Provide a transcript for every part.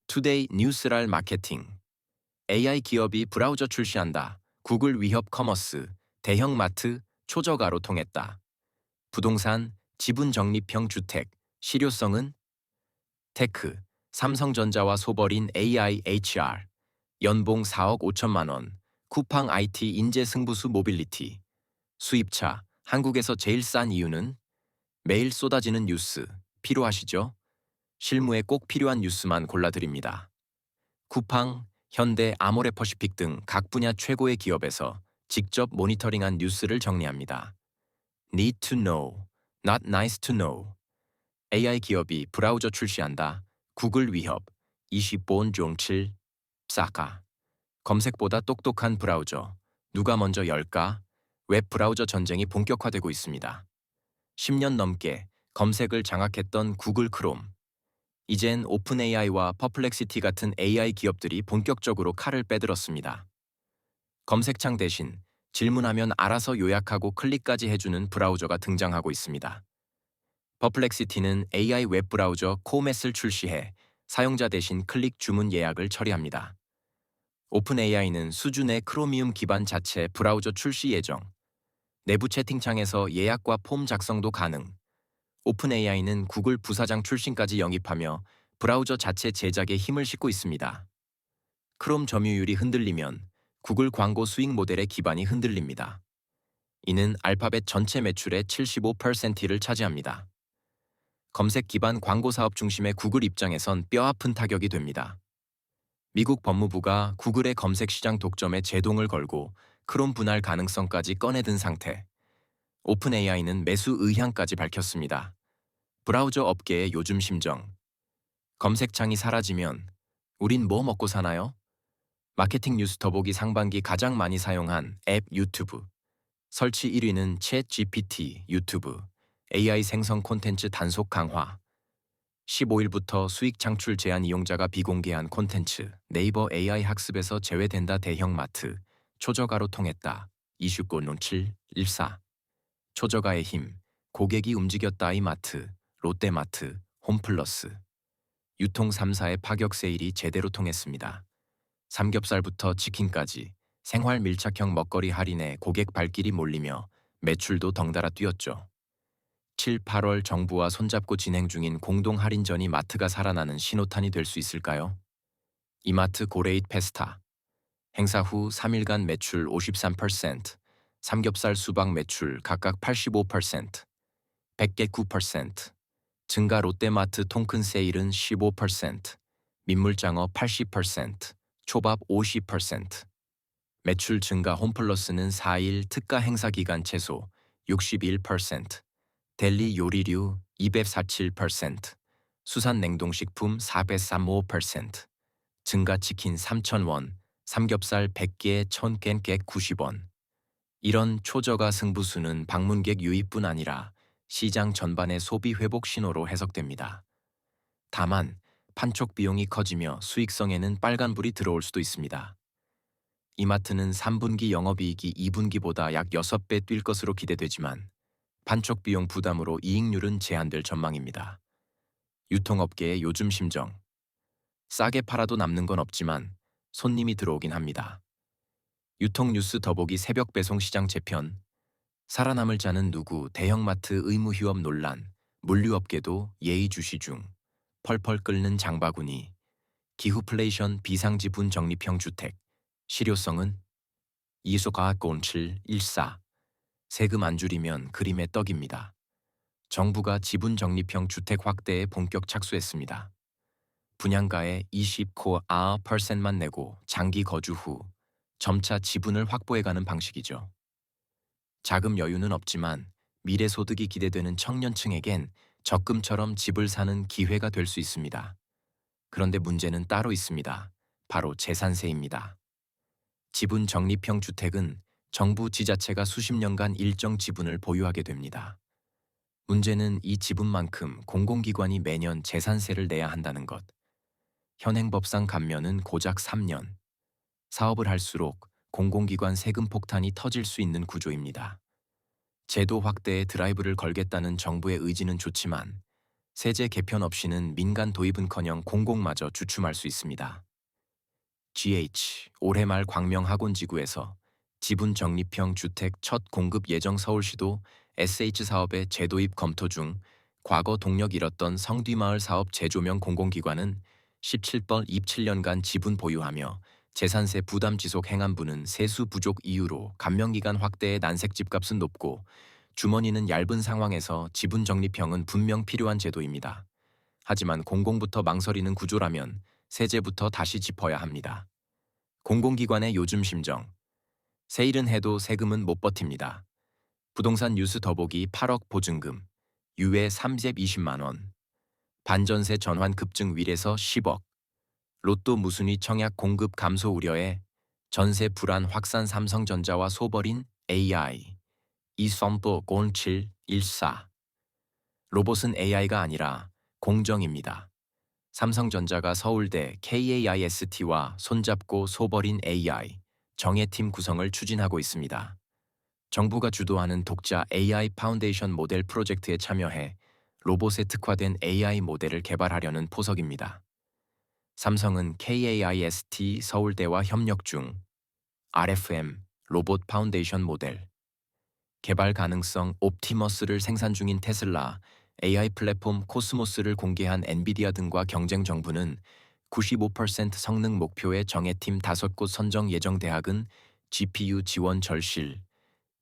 투데이 뉴스랄 마케팅. AI 기업이 브라우저 출시한다. 구글 위협 커머스. 대형 마트 초저가로 통했다. 부동산, 지분 적립형 주택. 실효성은? 테크. 삼성전자와 소벌인 AIHR. 연봉 4억 5천만 원. 쿠팡 IT 인재 승부수 모빌리티. 수입차. 한국에서 제일 싼 이유는? 매일 쏟아지는 뉴스. 필요하시죠? 실무에 꼭 필요한 뉴스만 골라드립니다. 쿠팡, 현대, 아모레퍼시픽 등 각 분야 최고의 기업에서 직접 모니터링한 뉴스를 정리합니다. Need to know, not nice to know. AI 기업이 브라우저 출시한다. 구글 위협, 20본 종칠, 싸가. 검색보다 똑똑한 브라우저. 누가 먼저 열까? 웹 브라우저 전쟁이 본격화되고 있습니다. 10년 넘게 검색을 장악했던 구글 크롬. 이젠 오픈 AI와 퍼플렉시티 같은 AI 기업들이 본격적으로 칼을 빼들었습니다. 검색창 대신 질문하면 알아서 요약하고 클릭까지 해주는 브라우저가 등장하고 있습니다. 퍼플렉시티는 AI 웹 브라우저 코멧을 출시해 사용자 대신 클릭 주문 예약을 처리합니다. 오픈 AI는 수준의 크로미움 기반 자체 브라우저 출시 예정. 내부 채팅창에서 예약과 폼 작성도 가능. 오픈 AI는 구글 부사장 출신까지 영입하며 브라우저 자체 제작에 힘을 싣고 있습니다. 크롬 점유율이 흔들리면 구글 광고 수익 모델의 기반이 흔들립니다. 이는 알파벳 전체 매출의 75%를 차지합니다. 검색 기반 광고 사업 중심의 구글 입장에선 뼈아픈 타격이 됩니다. 미국 법무부가 구글의 검색 시장 독점에 제동을 걸고 크롬 분할 가능성까지 꺼내든 상태. 오픈 AI는 매수 의향까지 밝혔습니다. 브라우저 업계의 요즘 심정. 검색창이 사라지면 우린 뭐 먹고 사나요? 마케팅 뉴스 더보기 상반기 가장 많이 사용한 앱 유튜브. 설치 1위는 챗 GPT 유튜브. AI 생성 콘텐츠 단속 강화. 15일부터 수익 창출 제한 이용자가 비공개한 콘텐츠. 네이버 AI 학습에서 제외된다. 대형 마트. 초저가로 통했다. 이슈꽃 논칠 14. 초저가의 힘. 고객이 움직였다. 이마트. 롯데마트, 홈플러스. 유통 3사의 파격 세일이 제대로 통했습니다. 삼겹살부터 치킨까지 생활 밀착형 먹거리 할인에 고객 발길이 몰리며 매출도 덩달아 뛰었죠. 7, 8월 정부와 손잡고 진행 중인 공동 할인전이 마트가 살아나는 신호탄이 될 수 있을까요? 이마트 고레잇 페스타. 행사 후 3일간 매출 53%, 삼겹살 수박 매출 각각 85%, 100개 9%, 증가 롯데마트 통큰 세일은 15%, 민물장어 80%, 초밥 50%. 매출 증가 홈플러스는 4일 특가 행사 기간 최소 61%, 델리 요리류 247%, 수산 냉동식품 435%, 증가 치킨 3,000원, 삼겹살 100개에 1,000개 90원. 이런 초저가 승부수는 방문객 유입뿐 아니라 시장 전반의 소비 회복 신호로 해석됩니다. 다만 판촉 비용이 커지며 수익성에는 빨간불이 들어올 수도 있습니다. 이마트는 3분기 영업이익이 2분기보다 약 6배 뛸 것으로 기대되지만 판촉 비용 부담으로 이익률은 제한될 전망입니다. 유통업계의 요즘 심정. 싸게 팔아도 남는 건 없지만 손님이 들어오긴 합니다. 유통 뉴스 더보기 새벽 배송 시장 재편. 살아남을 자는 누구, 대형마트 의무 휴업 논란, 물류업계도 예의주시 중, 펄펄 끓는 장바구니, 기후플레이션 비상지분 적립형 주택, 실효성은? 이소과학 곤칠 14. 세금 안 줄이면 그림의 떡입니다. 정부가 지분 적립형 주택 확대에 본격 착수했습니다. 분양가의 20%만 내고 장기 거주 후 점차 지분을 확보해가는 방식이죠. 자금 여유는 없지만 미래 소득이 기대되는 청년층에겐 적금처럼 집을 사는 기회가 될 수 있습니다. 그런데 문제는 따로 있습니다. 바로 재산세입니다. 지분 적립형 주택은 정부 지자체가 수십 년간 일정 지분을 보유하게 됩니다. 문제는 이 지분만큼 공공기관이 매년 재산세를 내야 한다는 것. 현행법상 감면은 고작 3년. 사업을 할수록 공공기관 세금 폭탄이 터질 수 있는 구조입니다. 제도 확대에 드라이브를 걸겠다는 정부의 의지는 좋지만 세제 개편 없이는 민간 도입은커녕 공공마저 주춤할 수 있습니다. 올해 말 광명학원지구에서 지분 적립형 주택 첫 공급 예정 서울시도 SH 사업의 재도입 검토 중 과거 동력 잃었던 성뒤마을 사업 재조명 공공기관은 17번 입 7년간 지분 보유하며 재산세 부담 지속 행안부는 세수 부족 이유로 감명기간 확대에 난색 집값은 높고 주머니는 얇은 상황에서 지분 적립형은 분명 필요한 제도입니다. 하지만 공공부터 망설이는 구조라면 세제부터 다시 짚어야 합니다. 공공기관의 요즘 심정. 세일은 해도 세금은 못 버팁니다. 부동산 뉴스 더보기 8억 보증금, 유예 320만 원. 반전세 전환 급증 윌에서 10억. 로또 무순위 청약 공급 감소 우려에 전세 불안 확산 삼성전자와 소버린 AI. 이선보 0714. 로봇은 AI가 아니라 공정입니다. 삼성전자가 서울대 KAIST와 손잡고 소버린 AI 정예팀 구성을 추진하고 있습니다. 정부가 주도하는 독자 AI 파운데이션 모델 프로젝트에 참여해 로봇에 특화된 AI 모델을 개발하려는 포석입니다. 삼성은 KAIST 서울대와 협력 중 RFM 로봇 파운데이션 모델 개발 가능성 옵티머스를 생산 중인 테슬라, AI 플랫폼 코스모스를 공개한 엔비디아 등과 경쟁 정부는 95% 성능 목표의 정예팀 5곳 선정 예정 대학은 GPU 지원 절실,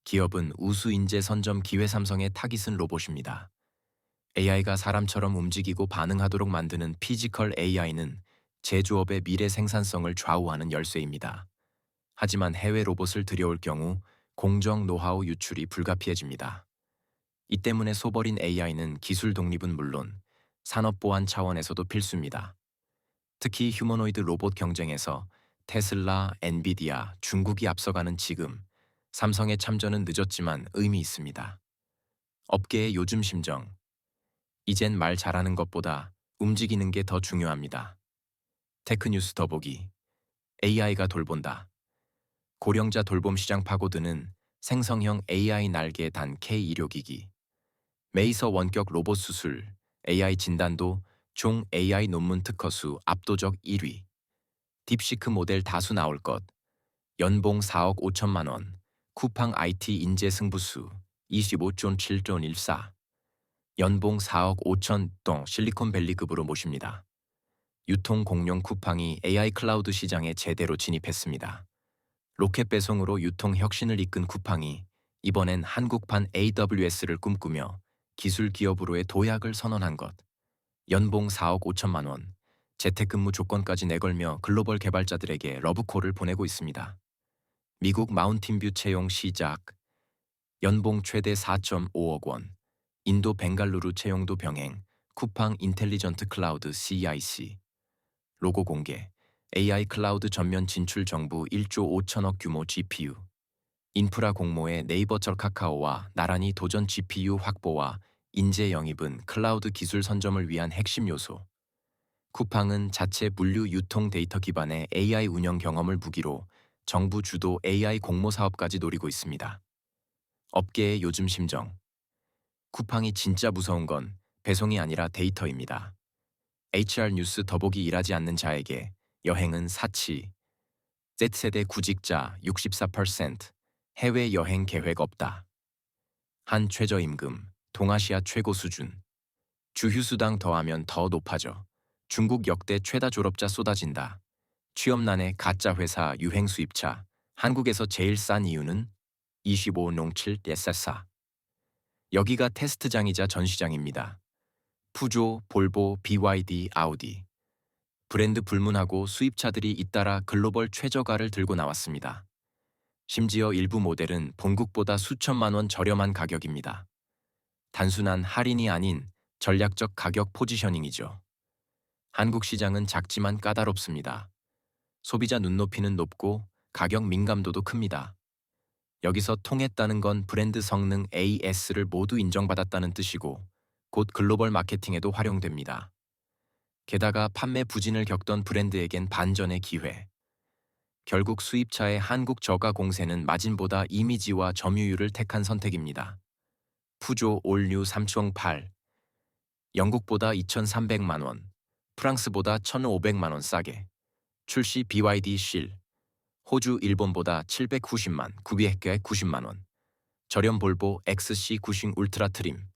기업은 우수 인재 선점 기회 삼성의 타깃은 로봇입니다. AI가 사람처럼 움직이고 반응하도록 만드는 피지컬 AI는 제조업의 미래 생산성을 좌우하는 열쇠입니다. 하지만 해외 로봇을 들여올 경우 공정 노하우 유출이 불가피해집니다. 이 때문에 소버린 AI는 기술 독립은 물론 산업 보안 차원에서도 필수입니다. 특히 휴머노이드 로봇 경쟁에서 테슬라, 엔비디아, 중국이 앞서가는 지금 삼성의 참전은 늦었지만 의미 있습니다. 업계의 요즘 심정. 이젠 말 잘하는 것보다 움직이는 게 더 중요합니다. 테크뉴스 더보기. AI가 돌본다. 고령자 돌봄 시장 파고드는 생성형 AI 날개 단 K 의료기기. 메이서 원격 로봇 수술, AI 진단도 총 AI 논문 특허수 압도적 1위. 딥시크 모델 다수 나올 것. 연봉 4억 5천만 원. 쿠팡 IT 인재 승부수 25.7.14. 연봉 4억 5천 동 실리콘밸리급으로 모십니다. 유통 공룡 쿠팡이 AI 클라우드 시장에 제대로 진입했습니다. 로켓 배송으로 유통 혁신을 이끈 쿠팡이 이번엔 한국판 AWS를 꿈꾸며 기술 기업으로의 도약을 선언한 것. 연봉 4억 5천만 원, 재택근무 조건까지 내걸며 글로벌 개발자들에게 러브콜을 보내고 있습니다. 미국 마운틴뷰 채용 시작. 연봉 최대 4.5억 원. 인도 벵갈루루 채용도 병행. 쿠팡 인텔리전트 클라우드 CIC. 로고 공개. AI 클라우드 전면 진출 정부 1조 5천억 규모 GPU. 인프라 공모에 네이버철 카카오와 나란히 도전 GPU 확보와 인재 영입은 클라우드 기술 선점을 위한 핵심 요소. 쿠팡은 자체 물류 유통 데이터 기반의 AI 운영 경험을 무기로 정부 주도 AI 공모 사업까지 노리고 있습니다. 업계의 요즘 심정. 쿠팡이 진짜 무서운 건 배송이 아니라 데이터입니다. HR 뉴스 더보기 일하지 않는 자에게 여행은 사치. Z세대 구직자 64%. 해외 여행 계획 없다. 한 최저임금, 동아시아 최고 수준. 주휴수당 더하면 더 높아져. 중국 역대 최다 졸업자 쏟아진다. 취업난에 가짜 회사 유행 수입차. 한국에서 제일 싼 이유는 2507 예사사. 여기가 테스트장이자 전시장입니다. 푸조, 볼보, BYD, 아우디. 브랜드 불문하고 수입차들이 잇따라 글로벌 최저가를 들고 나왔습니다. 심지어 일부 모델은 본국보다 수천만 원 저렴한 가격입니다. 단순한 할인이 아닌 전략적 가격 포지셔닝이죠. 한국 시장은 작지만 까다롭습니다. 소비자 눈높이는 높고 가격 민감도도 큽니다. 여기서 통했다는 건 브랜드 성능 AS를 모두 인정받았다는 뜻이고 곧 글로벌 마케팅에도 활용됩니다. 게다가 판매 부진을 겪던 브랜드에겐 반전의 기회. 결국 수입차의 한국 저가 공세는 마진보다 이미지와 점유율을 택한 선택입니다. 푸조 올뉴 3.8. 영국보다 2,300만 원, 프랑스보다 1,500만 원 싸게. 출시 BYD 실. 호주, 일본보다 790만, 990만 원. 저렴 볼보 XC 구싱 울트라 트림.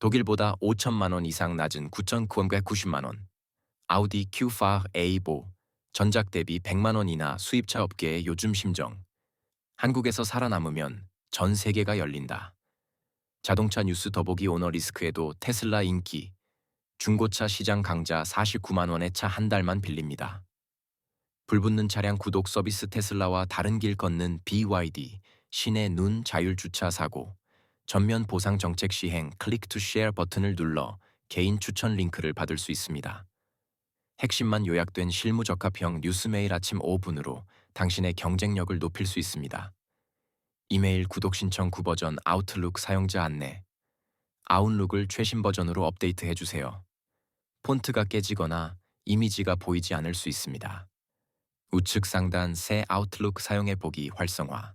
독일보다 5천만 원 이상 낮은 9,990만 원. 아우디 Q5 A5. 전작 대비 100만 원 이나 수입차 업계의 요즘 심정. 한국에서 살아남으면 전 세계가 열린다. 자동차 뉴스 더보기 오너 리스크에도 테슬라 인기. 중고차 시장 강자 49만 원에 차 한 달만 빌립니다. 불붙는 차량 구독 서비스 테슬라와 다른 길 걷는 BYD. 신의 눈 자율주차 사고. 전면 보상 정책 시행 클릭 투 쉐어 버튼을 눌러 개인 추천 링크를 받을 수 있습니다. 핵심만 요약된 실무적합형 뉴스 매일 아침 5분으로 당신의 경쟁력을 높일 수 있습니다. 이메일 구독 신청 9버전 아웃룩 사용자 안내. 아웃룩을 최신 버전으로 업데이트 해주세요. 폰트가 깨지거나 이미지가 보이지 않을 수 있습니다. 우측 상단 새 아웃룩 사용해보기 활성화.